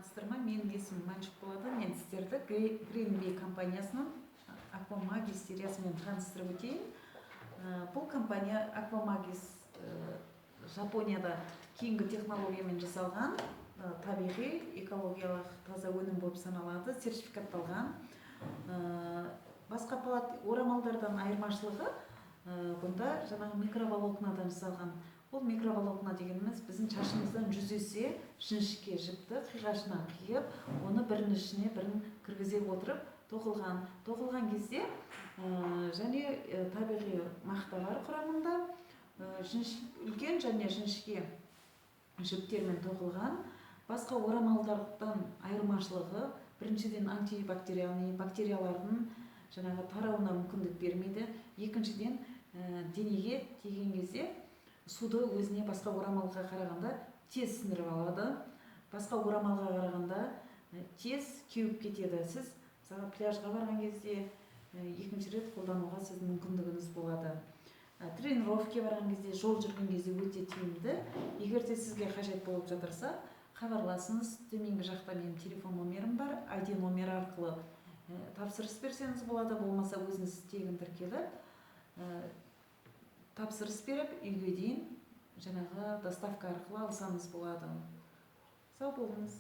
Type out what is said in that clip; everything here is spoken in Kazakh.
саламатсыздар ма? Менің есімім Маншук болады. Мен сіздерді Greenway компаниясының Aquamagis сериясымен таныстырып өтейін. Бұл компания Aquamagis Жапонияда кейінгі технологиямен жасалған табиғи, экологиялық таза өнім болып саналады, сертификатталған. Басқа орамалдардан айырмашылығы бұнда жаңағы микроволокнадан жасалған. Бұл микроволокна дегеніміз біздің шашымыздан 100 есе жіңішке жіпті қиғашынан қиып, оны бірінің ішіне бірін кіргізе отырып тоқылған. Тоқылған кезде және табиғи мақта бар құрамында, үлкен және жіңішке жіптермен тоқылған. Басқа орамалдардан айырмашылығы біріншіден антибактериалды, бактериялардың жаңағы тарауына мүмкіндік бермейді. Екіншіден денеге тиген кезде суды өзіне басқа орамалға қарағанда тез сіңіріп алады. Басқа орамалға қарағанда тез кеуіп кетеді. Сіз мысалы пляжға барған кезде екінші рет қолдануға сіздің мүмкіндігіңіз болады. Тренировке барған кезде, жол жүрген кезде өте тиімді. Егер де сізге қажет болып жатырса, хабарласыңыз. Төменгі жақта менің телефон номерім бар. ID номері арқылы тапсырыс берсеңіз болады, болмаса өзіңіз тегін тіркеліп тапсырыс беріп, үйге дейін жаңағы доставка арқылы алсаңыз болады. Сау болыңыз.